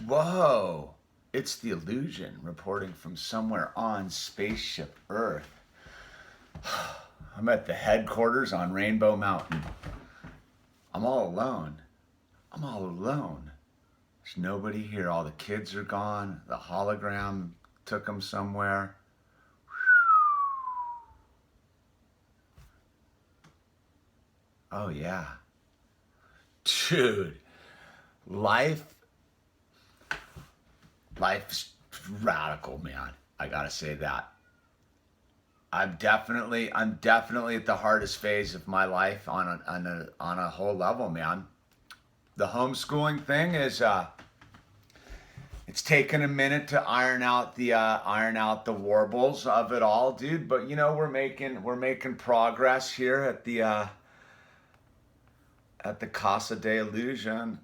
Whoa! It's the Illusion reporting from somewhere on Spaceship Earth. I'm at the headquarters on Rainbow Mountain. I'm all alone. I'm all alone. There's nobody here. All the kids are gone. The hologram took them somewhere. Oh, yeah. Dude, life, life's radical, man. I gotta say that. I'm definitely at the hardest phase of my life on a whole level, man. The homeschooling thing is it's taken a minute to iron out the warbles of it all, dude. But we're making progress here at the Casa de Illusion,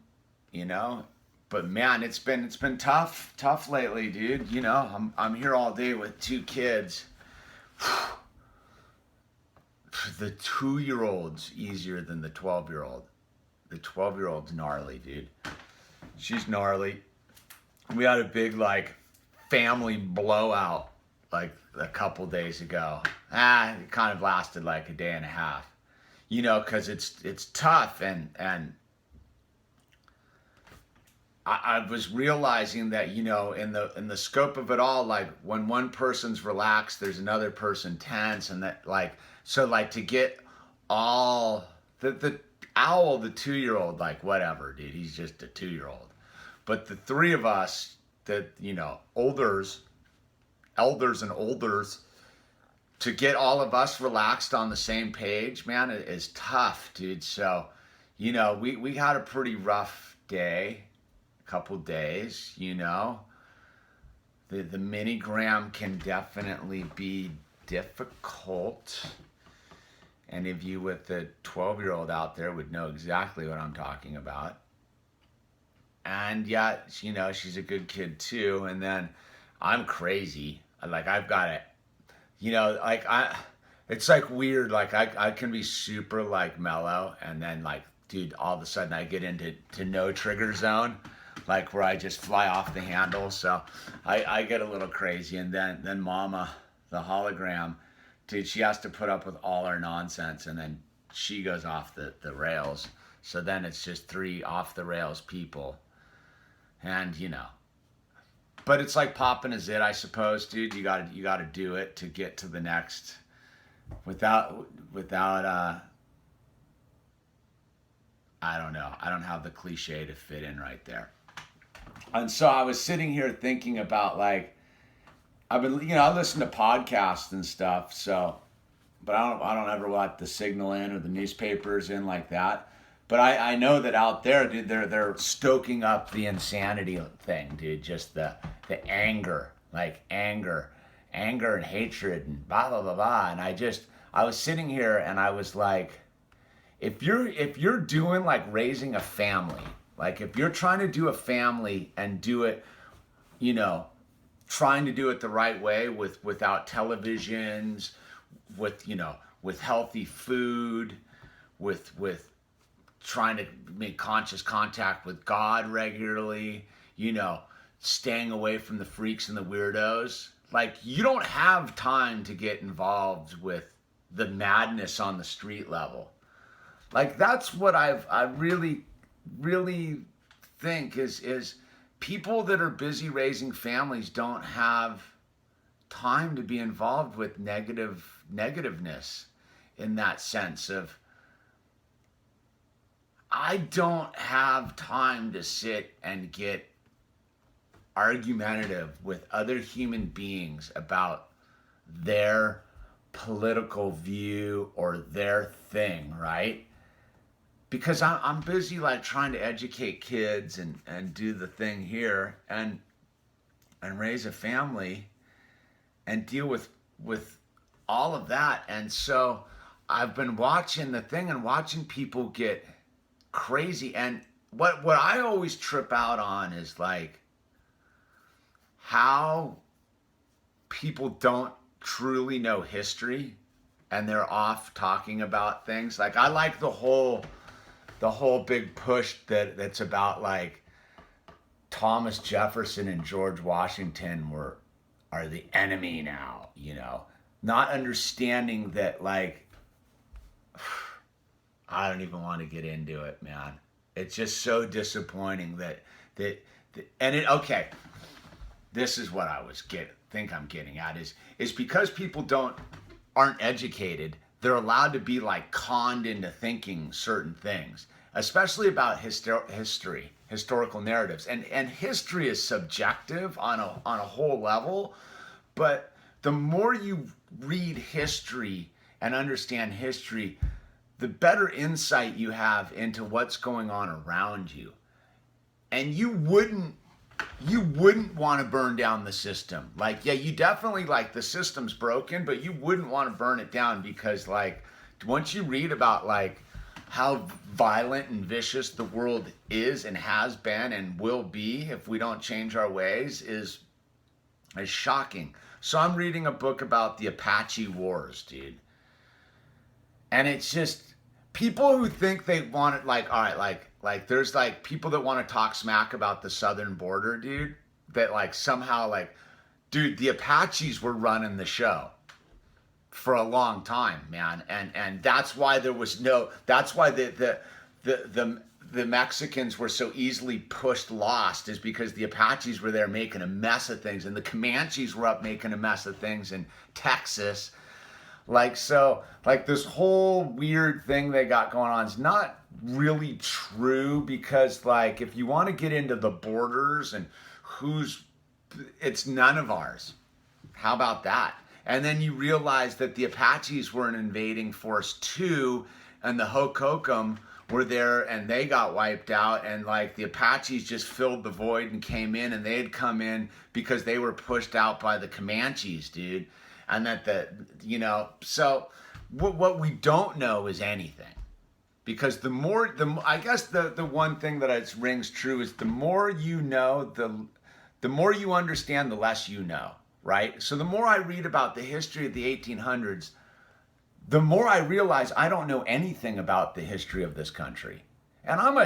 you know. But man, it's been tough lately, dude. I'm here all day with two kids. The 2-year-old's easier than the 12-year-old. The 12-year-old's gnarly, dude. She's gnarly. We had a big family blowout like a couple days ago. It kind of lasted like a day and a half. Because it's tough, and I was realizing that in the scope of it all, like when one person's relaxed, there's another person tense, and that to get all the owl, the 2-year-old, like whatever, dude, he's just a 2-year-old, but the three of us that elders and olders, to get all of us relaxed on the same page, man, it is tough, dude. So, we had a pretty rough day, a couple days, The minigram can definitely be difficult. Any of you with the 12-year-old out there would know exactly what I'm talking about. And yeah, she's a good kid too. And then I'm crazy. Like I've got it. It's like weird. Like I can be super like mellow, and then dude, all of a sudden I get into no trigger zone, like where I just fly off the handle. So I get a little crazy, and then Mama, the hologram, dude, she has to put up with all our nonsense, and then she goes off the rails. So then it's just three off the rails people, and but it's like popping a zit, I suppose, dude. You gotta do it to get to the next. Without I don't know. I don't have the cliche to fit in right there. And so I was sitting here thinking about I've been I listen to podcasts and stuff. So, but I don't ever let the Signal in or the newspapers in like that. But I know that out there, dude, they're stoking up the insanity thing, dude. Just the anger, anger and hatred and blah blah blah blah. And I was sitting here and I was like, if you're doing raising a family, if you're trying to do a family and do it, you know, trying to do it the right way without televisions, with healthy food, with trying to make conscious contact with God regularly, staying away from the freaks and the weirdos. You don't have time to get involved with the madness on the street level. That's what I really, really think is people that are busy raising families don't have time to be involved with negativeness, in that sense of, I don't have time to sit and get argumentative with other human beings about their political view or their thing, right? Because I'm busy trying to educate kids and do the thing here and raise a family and deal with all of that. And so I've been watching the thing and watching people get crazy. And what I always trip out on is how people don't truly know history and they're off talking about things. I like the whole big push that's about Thomas Jefferson and George Washington are the enemy now, you know, not understanding that, like, I don't even want to get into it, man. It's just so disappointing and it, okay, this is what I think I'm getting at is because people aren't educated, they're allowed to be like conned into thinking certain things, especially about historical narratives. And history is subjective on a whole level, but the more you read history and understand history, the better insight you have into what's going on around you. And you wouldn't want to burn down the system. Like, yeah, you definitely, like, the system's broken, but you wouldn't want to burn it down because, like, once you read about, like, how violent and vicious the world is and has been and will be if we don't change our ways is shocking. So I'm reading a book about the Apache Wars, dude. And it's just people who think they want it, like, all right, like there's like people that want to talk smack about the southern border, dude, that like somehow, like, dude, the Apaches were running the show for a long time, man. And that's why that's why the Mexicans were so easily pushed lost, is because the Apaches were there making a mess of things, and the Comanches were up making a mess of things in Texas. Like, so, like, this whole weird thing they got going on is not really true, because, like, if you want to get into the borders and it's none of ours. How about that? And then you realize that the Apaches were an invading force too, and the Hohokam were there and they got wiped out, and like the Apaches just filled the void and came in, and they had come in because they were pushed out by the Comanches, dude. And that so what we don't know is anything, because I guess the one thing that rings true is the more you know, the more you understand, the less you know, right? So the more I read about the history of the 1800s, the more I realize I don't know anything about the history of this country. And I'm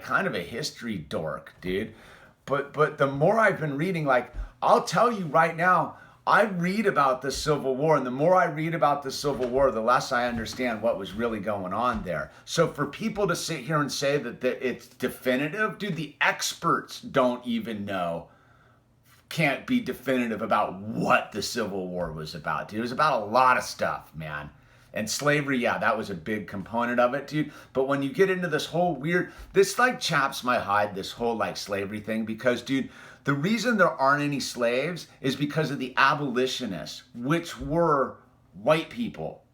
kind of a history dork, dude. But the more I've been reading, like, I'll tell you right now, I read about the Civil War, and the more I read about the Civil War, the less I understand what was really going on there. So for people to sit here and say that it's definitive, dude, the experts don't even know, can't be definitive about what the Civil War was about, dude. It was about a lot of stuff, man. And slavery, yeah, that was a big component of it, dude. But when you get into this whole weird, this like chaps my hide, this whole like slavery thing, because, dude, the reason there aren't any slaves is because of the abolitionists, which were white people.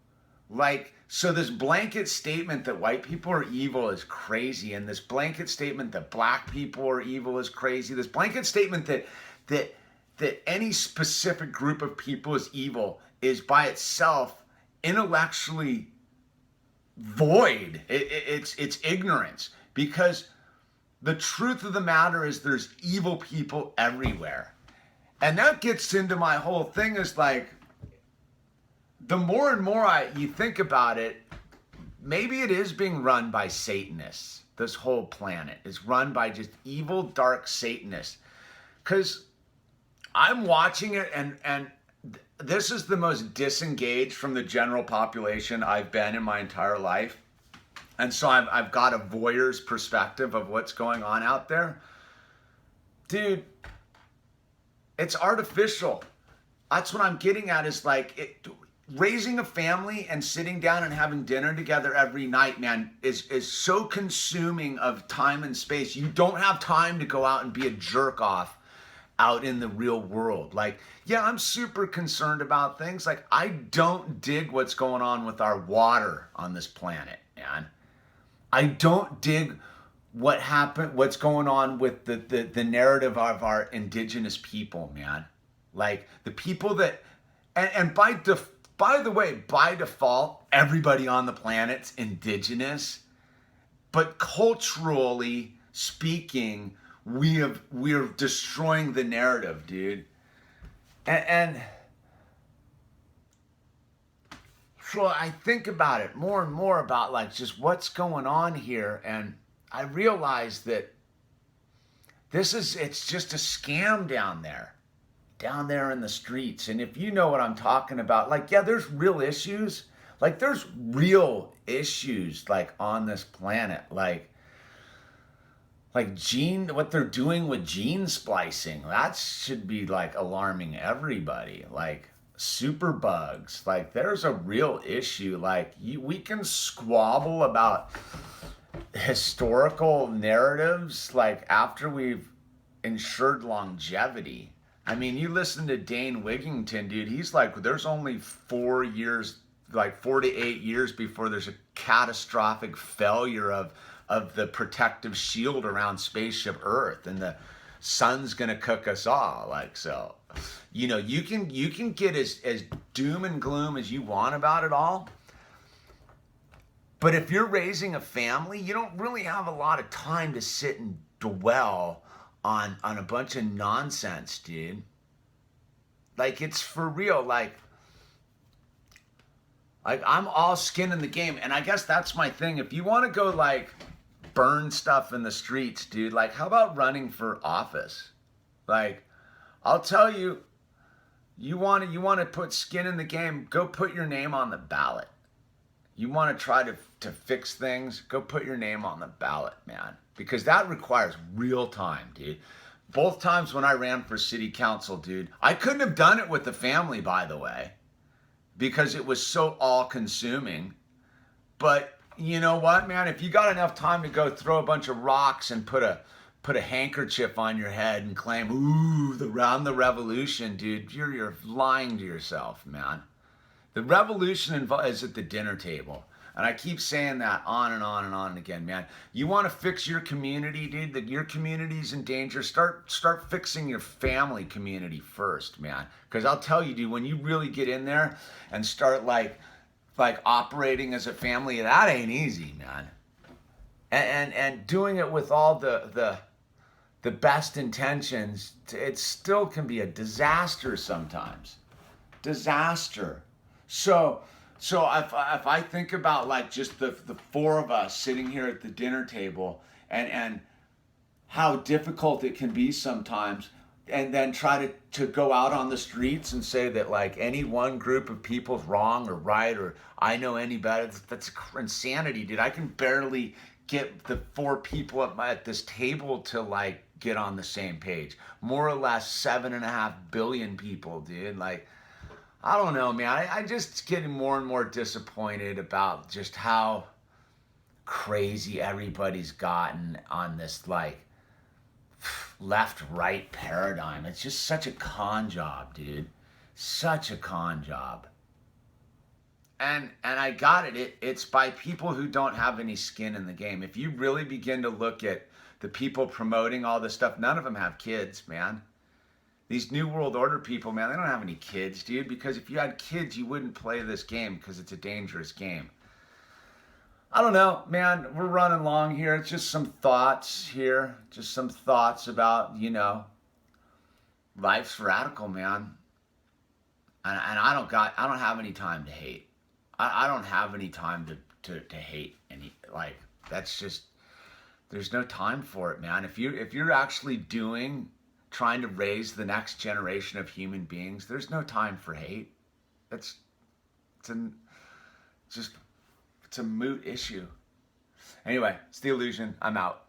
Like, so this blanket statement that white people are evil is crazy, and this blanket statement that black people are evil is crazy. This blanket statement that any specific group of people is evil is by itself intellectually void. It's ignorance, because the truth of the matter is there's evil people everywhere. And that gets into my whole thing, is like, the more and more you think about it, maybe it is being run by Satanists. This whole planet is run by just evil, dark Satanists. Because I'm watching it, and this is the most disengaged from the general population I've been in my entire life. And so I've got a voyeur's perspective of what's going on out there. Dude, it's artificial. That's what I'm getting at, is like, raising a family and sitting down and having dinner together every night, man, is so consuming of time and space. You don't have time to go out and be a jerk off out in the real world. Like, yeah, I'm super concerned about things. Like, I don't dig what's going on with our water on this planet, man. I don't dig what's going on with the narrative of our indigenous people, man. Like, the people that, and by the way, by default, everybody on the planet's indigenous, but culturally speaking, we're destroying the narrative, dude. And so I think about it more and more, about like just what's going on here, and I realize that It's just a scam down there in the streets. And if you know what I'm talking about, like, yeah, there's real issues. Like, there's real issues, like, on this planet. What they're doing with gene splicing, that should be, like, alarming everybody. Like, superbugs, like, there's a real issue. Like, we can squabble about historical narratives, like, after we've ensured longevity. I mean, you listen to Dane Wigington, dude, he's like, there's only 4 years, like 4 to 8 years before there's a catastrophic failure of the protective shield around spaceship Earth, and the sun's gonna cook us all. Like, so, you can get as doom and gloom as you want about it all. But if you're raising a family, you don't really have a lot of time to sit and dwell on a bunch of nonsense, dude. Like, it's for real. Like I'm all skin in the game. And I guess that's my thing. If you want to go, like, burn stuff in the streets, dude, like, how about running for office? Like, I'll tell you, you want to put skin in the game, go put your name on the ballot. You want to try to fix things, go put your name on the ballot, man. Because that requires real time, dude. Both times when I ran for city council, dude, I couldn't have done it with the family, by the way, because it was so all-consuming. But you know what, man? If you got enough time to go throw a bunch of rocks and put a handkerchief on your head and claim, ooh, I'm the revolution, dude, you're lying to yourself, man. The revolution is at the dinner table. And I keep saying that on and on and on again, man. You want to fix your community, dude? That your community's in danger. Start fixing your family community first, man. Because I'll tell you, dude, when you really get in there and start like operating as a family, that ain't easy, man. And doing it with all the best intentions, it still can be a disaster sometimes. Disaster. So if I think about, like, just the four of us sitting here at the dinner table and how difficult it can be sometimes, and then try to go out on the streets and say that, like, any one group of people's wrong or right, or I know any better, that's insanity, dude. I can barely get the four people at this table to, like, get on the same page. More or less 7.5 billion people, dude. Like, I don't know, man. I just getting more and more disappointed about just how crazy everybody's gotten on this, like, left-right paradigm. It's just such a con job, dude. Such a con job. And I got it. It's by people who don't have any skin in the game. If you really begin to look at the people promoting all this stuff, none of them have kids, man. These New World Order people, man, they don't have any kids, dude, because if you had kids, you wouldn't play this game because it's a dangerous game. I don't know, man. We're running long here. It's just some thoughts here. Just some thoughts about, life's radical, man. And I don't have any time to hate. I don't have any time to hate any, like, that's just, there's no time for it, man. If you're actually trying to raise the next generation of human beings, there's no time for hate. It's a moot issue. Anyway, it's The Illusion. I'm out.